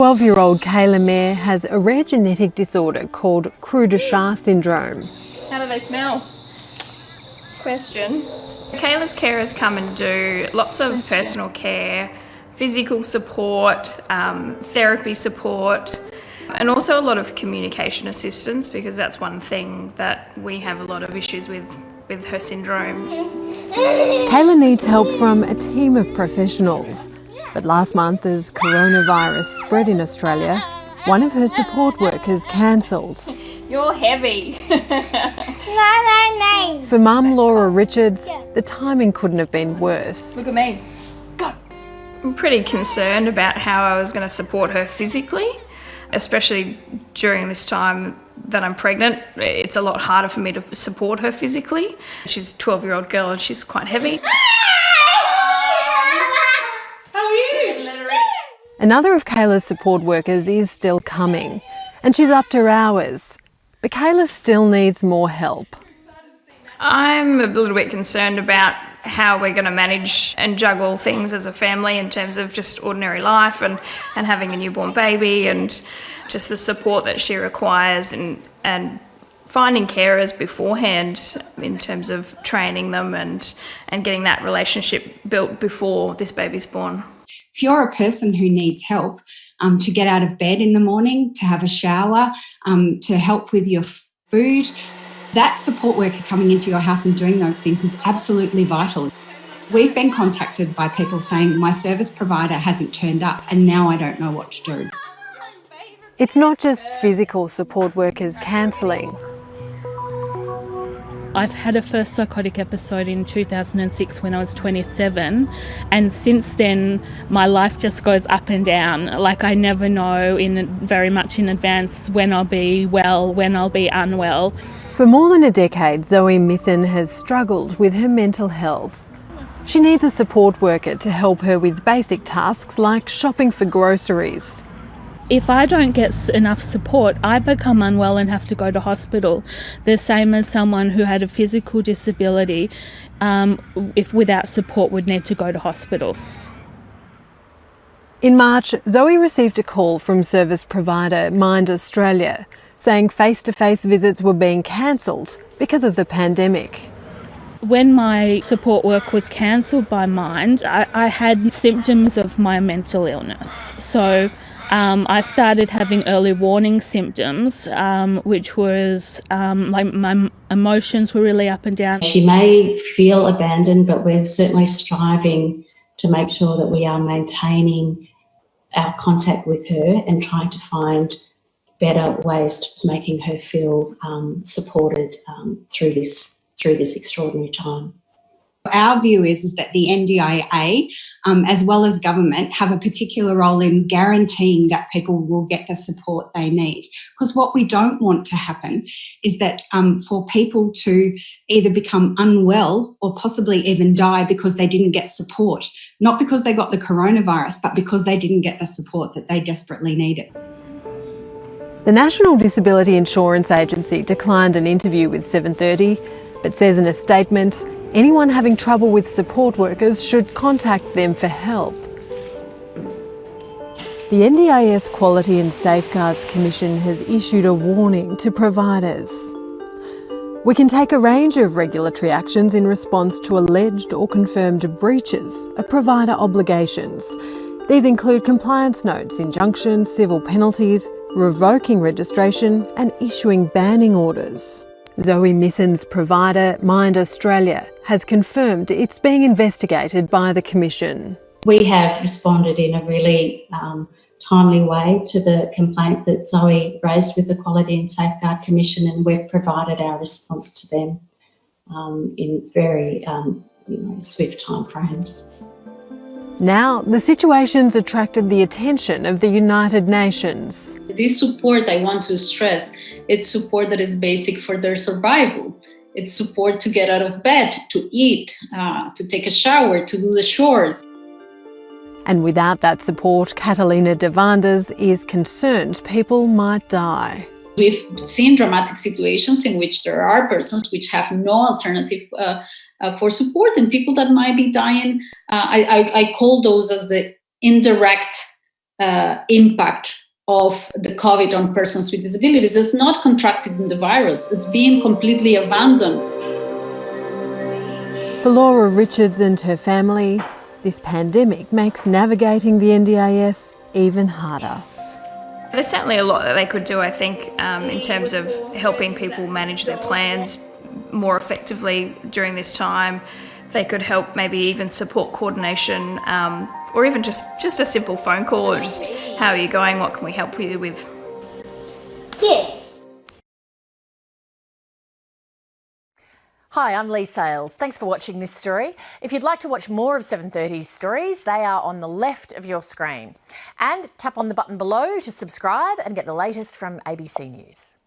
12-year-old Kayla has a rare genetic disorder called Creux-de-Char syndrome. How do they smell? Question. Kayla's carers come and do lots of personal care, physical support, therapy support, and also a lot of communication assistance, because that's one thing that we have a lot of issues with her syndrome. Kayla needs help from a team of professionals. But last month, as coronavirus spread in Australia, one of her support workers cancelled. You're heavy. No. For Mum Laura Richards, the timing couldn't have been worse. Look at me. Go. I'm pretty concerned about how I was going to support her physically, especially during this time that I'm pregnant. It's a lot harder for me to support her physically. She's a 12-year-old girl and she's quite heavy. Another of Kayla's support workers is still coming, and she's up to hours. But Kayla still needs more help. I'm a little bit concerned about how we're going to manage and juggle things as a family in terms of just ordinary life and having a newborn baby, and just the support that she requires, and finding carers beforehand in terms of training them and getting that relationship built before this baby's born. If you're a person who needs help to get out of bed in the morning, to have a shower, to help with your food, that support worker coming into your house and doing those things is absolutely vital. We've been contacted by people saying, my service provider hasn't turned up and now I don't know what to do. It's not just physical support workers cancelling. I've had a first psychotic episode in 2006 when I was 27, and since then my life just goes up and down. Like, I never know very much in advance when I'll be well, when I'll be unwell. For more than a decade, Zoe Mithen has struggled with her mental health. She needs a support worker to help her with basic tasks like shopping for groceries. If I don't get enough support, I become unwell and have to go to hospital. The same as someone who had a physical disability, if without support, would need to go to hospital. In March, Zoe received a call from service provider Mind Australia saying face-to-face visits were being cancelled because of the pandemic. When my support work was cancelled by Mind, I had symptoms of my mental illness. So I started having early warning symptoms, which was like my emotions were really up and down. She may feel abandoned, but we're certainly striving to make sure that we are maintaining our contact with her and trying to find better ways to making her feel supported through this extraordinary time. Our view is that the NDIA, as well as government, have a particular role in guaranteeing that people will get the support they need. Because what we don't want to happen is that for people to either become unwell or possibly even die because they didn't get support, not because they got the coronavirus, but because they didn't get the support that they desperately needed. The National Disability Insurance Agency declined an interview with 730, but says in a statement, anyone having trouble with support workers should contact them for help. The NDIS Quality and Safeguards Commission has issued a warning to providers. We can take a range of regulatory actions in response to alleged or confirmed breaches of provider obligations. These include compliance notes, injunctions, civil penalties, revoking registration and issuing banning orders. Zoe Mithen's provider, Mind Australia, has confirmed it's being investigated by the Commission. We have responded in a really timely way to the complaint that Zoe raised with the Quality and Safeguard Commission, and we've provided our response to them in very swift timeframes. Now, the situation's attracted the attention of the United Nations. This support, I want to stress, it's support that is basic for their survival. It's support to get out of bed, to eat, to take a shower, to do the chores. And without that support, Catalina de Vandes is concerned people might die. We've seen dramatic situations in which there are persons which have no alternative for support, and people that might be dying. I call those as the indirect impact of the COVID on persons with disabilities is not contracting the virus, it's being completely abandoned. For Laura Richards and her family, this pandemic makes navigating the NDIS even harder. There's certainly a lot that they could do, I think, in terms of helping people manage their plans more effectively during this time. They could help maybe even support coordination, or even just a simple phone call, or just how are you going, what can we help you with? Yeah. Hi, I'm Lee Sales. Thanks for watching this story. If you'd like to watch more of 730's stories, they are on the left of your screen. And tap on the button below to subscribe and get the latest from ABC News.